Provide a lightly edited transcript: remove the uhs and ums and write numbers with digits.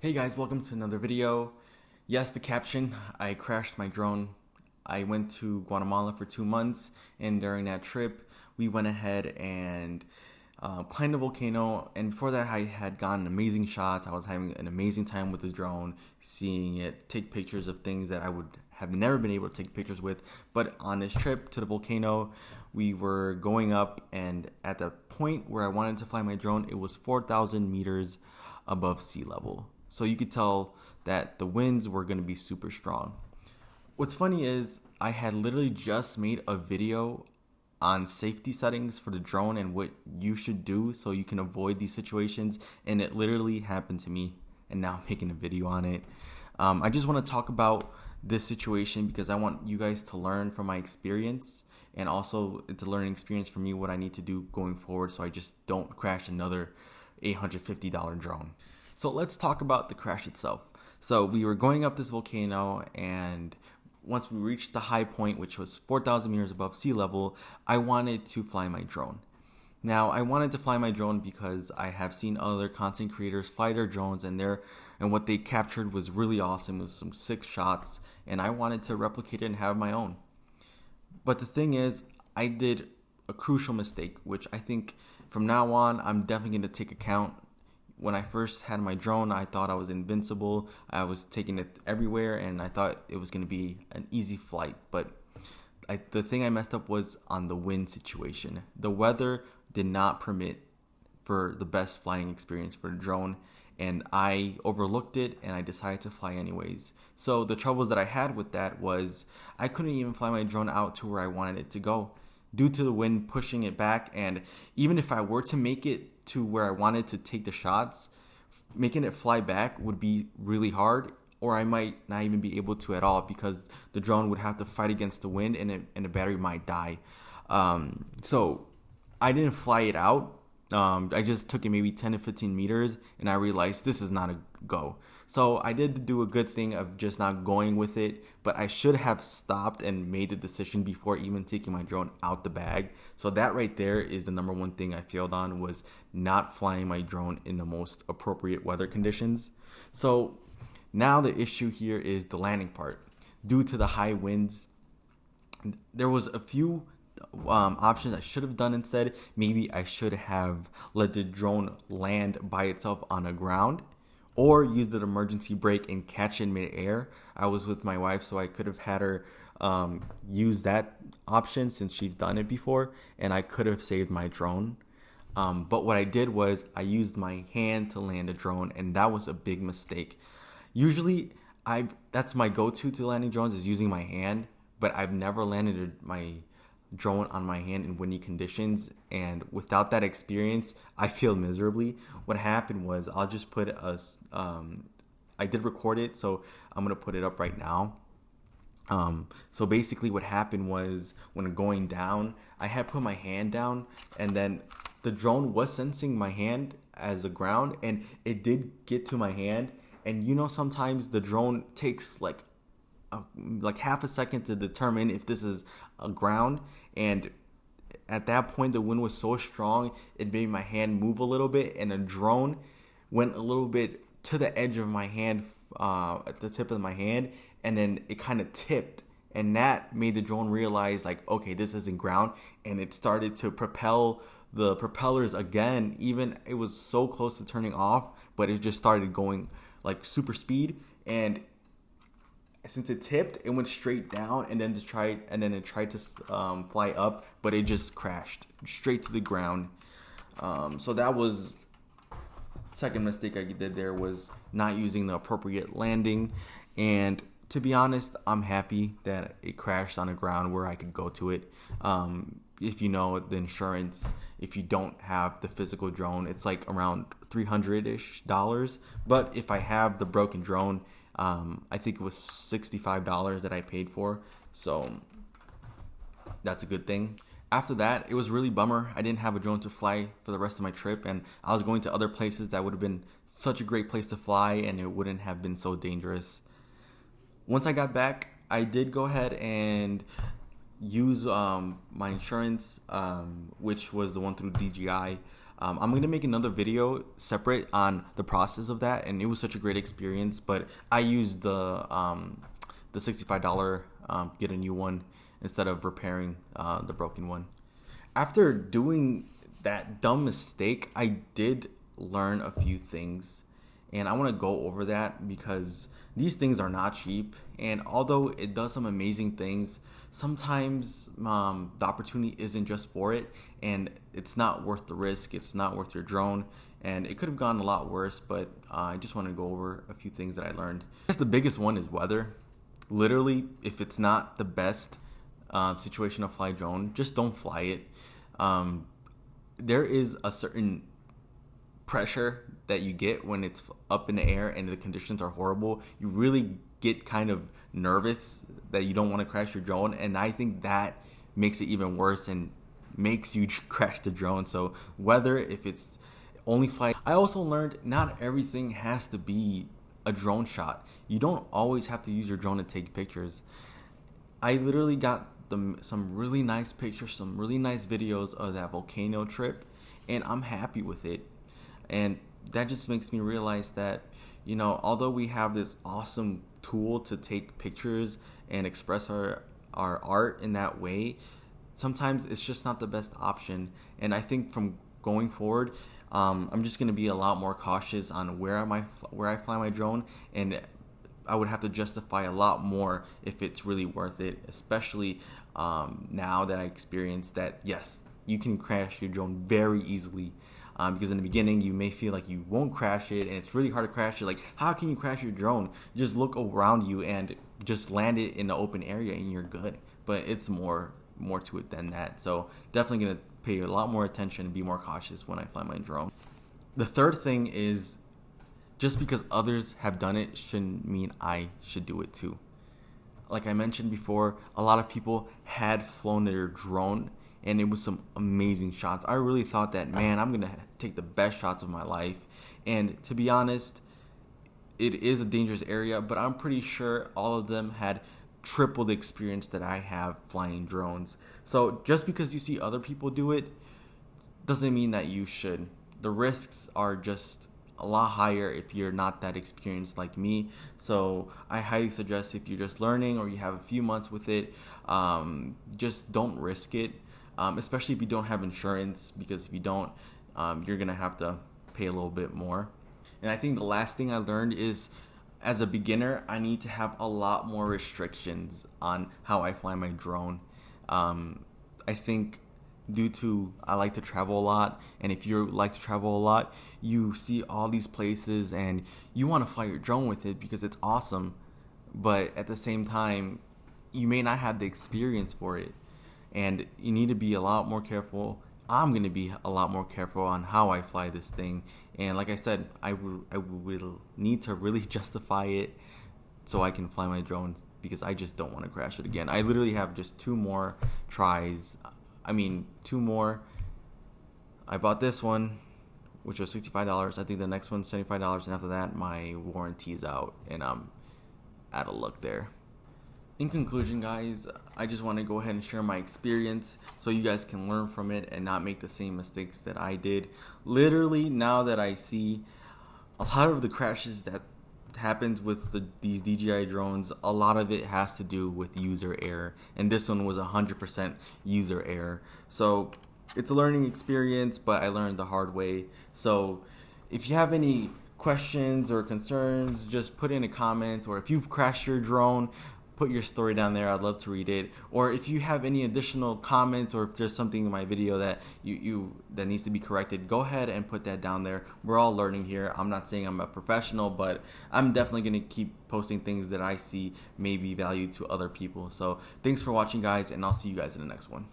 Hey guys, welcome to another video. Yes, the caption, I crashed my drone. I went to Guatemala for 2 months, and during that trip, we went ahead and climbed a volcano. And before that, I had gotten amazing shots. I was having an amazing time with the drone, seeing it take pictures of things that I would have never been able to take pictures with. But on this trip to the volcano, we were going up, and at the point where I wanted to fly my drone, it was 4,000 meters above sea level. So you could tell that the winds were going to be super strong. What's funny is I had literally just made a video on safety settings for the drone and what you should do so you can avoid these situations, and it literally happened to me, and now I'm making a video on it. I just want to talk about this situation because I want you guys to learn from my experience, and also it's a learning experience for me what I need to do going forward so I just don't crash another $850 drone. So let's talk about the crash itself. So we were going up this volcano, and once we reached the high point, which was 4,000 meters above sea level, I wanted to fly my drone. Now, I wanted to fly my drone because I have seen other content creators fly their drones, and what they captured was really awesome. It was some sick shots, and I wanted to replicate it and have my own. But the thing is, I did a crucial mistake, which I think from now on, I'm definitely going to take account. When I first had my drone, I thought I was invincible. I was taking it everywhere, and I thought it was going to be an easy flight. But the thing I messed up was on the wind situation. The weather did not permit for the best flying experience for the drone, and I overlooked it, and I decided to fly anyways. So the troubles that I had with that was I couldn't even fly my drone out to where I wanted it to go due to the wind pushing it back. And even if I were to make it to where I wanted to take the shots, making it fly back would be really hard, or I might not even be able to at all because the drone would have to fight against the wind, and the battery might die. So I didn't fly it out. I just took it maybe 10 to 15 meters, and I realized this is not a go. So I did do a good thing of just not going with it, but I should have stopped and made the decision before even taking my drone out the bag. So that right there is the number one thing I failed on, was not flying my drone in the most appropriate weather conditions. So now the issue here is the landing part. Due to the high winds, there was a few options I should have done instead. Maybe I should have let the drone land by itself on the ground, or used an emergency brake and catch it midair. I was with my wife, so I could have had her use that option since she's done it before, and I could have saved my drone. But what I did was I used my hand to land a drone, and that was a big mistake. Usually, that's my go-to to landing drones, is using my hand, but I've never landed my drone on my hand in windy conditions, and without that experience, I feel miserably. What happened was, I'll just put I did record it, so I'm gonna put it up right now. So basically what happened was, when going down, I had put my hand down, and then the drone was sensing my hand as a ground, and it did get to my hand. And sometimes the drone takes like half a second to determine if this is a ground, and at that point the wind was so strong it made my hand move a little bit, and the drone went a little bit to the edge of my hand, at the tip of my hand, and then it kind of tipped, and that made the drone realize, like, okay, this isn't ground, and it started to propel the propellers again. Even it was so close to turning off, but it just started going like super speed, and since it tipped, it went straight down, and then it tried to fly up, but it just crashed straight to the ground. So that was second mistake I did there, was not using the appropriate landing. And to be honest, I'm happy that it crashed on the ground where I could go to it. If you know the insurance, if you don't have the physical drone, it's like around $300-ish. But if I have the broken drone, I think it was $65 that I paid for, so that's a good thing. After that, it was really bummer. I didn't have a drone to fly for the rest of my trip, and I was going to other places that would have been such a great place to fly, and it wouldn't have been so dangerous. Once I got back, I did go ahead and use my insurance, which was the one through DJI. I'm gonna make another video separate on the process of that, and it was such a great experience. But I used the $65 get a new one instead of repairing the broken one. After doing that dumb mistake, I did learn a few things, and I want to go over that because these things are not cheap. And although it does some amazing things, sometimes the opportunity isn't just for it, and it's not worth the risk. It's not worth your drone, and it could have gone a lot worse. But I just want to go over a few things that I learned. I guess the biggest one is weather. Literally, if it's not the best situation to fly drone, just don't fly it. There is a certain pressure that you get when it's up in the air and the conditions are horrible. You really get kind of nervous that you don't want to crash your drone, and I think that makes it even worse and makes you crash the drone. So whether if it's only flight, I also learned not everything has to be a drone shot. You don't always have to use your drone to take pictures. I literally got some really nice pictures, some really nice videos of that volcano trip, and I'm happy with it. And that just makes me realize that, you know, although we have this awesome tool to take pictures and express our art in that way, sometimes it's just not the best option. And I think from going forward, I'm just going to be a lot more cautious on where I fly my drone, and I would have to justify a lot more if it's really worth it, especially now that I experienced that, yes, you can crash your drone very easily. Because in the beginning, you may feel like you won't crash it, and it's really hard to crash it. Like, how can you crash your drone? Just look around you and just land it in the open area, and you're good. But it's more to it than that. So definitely going to pay a lot more attention and be more cautious when I fly my drone. The third thing is, just because others have done it shouldn't mean I should do it too. Like I mentioned before, a lot of people had flown their drone, and it was some amazing shots. I really thought that, man, I'm going to take the best shots of my life. And to be honest, it is a dangerous area, but I'm pretty sure all of them had triple the experience that I have flying drones. So just because you see other people do it doesn't mean that you should. The risks are just a lot higher if you're not that experienced like me. So I highly suggest, if you're just learning or you have a few months with it, just don't risk it. Especially if you don't have insurance, because if you don't, you're gonna have to pay a little bit more. And I think the last thing I learned is, as a beginner, I need to have a lot more restrictions on how I fly my drone. I think due to I like to travel a lot, and if you like to travel a lot, you see all these places and you want to fly your drone with it because it's awesome, but at the same time, you may not have the experience for it. And you need to be a lot more careful. I'm going to be a lot more careful on how I fly this thing. And like I said, I will need to really justify it so I can fly my drone, because I just don't want to crash it again. I literally have just 2 more tries. I mean, 2 more. I bought this one, which was $65. I think the next one's $75. And after that, my warranty is out, and I'm out of luck there. In conclusion, guys, I just want to go ahead and share my experience so you guys can learn from it and not make the same mistakes that I did. Literally, now that I see a lot of the crashes that happens with these DJI drones, a lot of it has to do with user error, and this one was 100% user error. So it's a learning experience, but I learned the hard way. So if you have any questions or concerns, just put in a comment, or if you've crashed your drone, put your story down there. I'd love to read it. Or if you have any additional comments, or if there's something in my video that that needs to be corrected, go ahead and put that down there. We're all learning here. I'm not saying I'm a professional, but I'm definitely going to keep posting things that I see may be value to other people. So thanks for watching, guys, and I'll see you guys in the next one.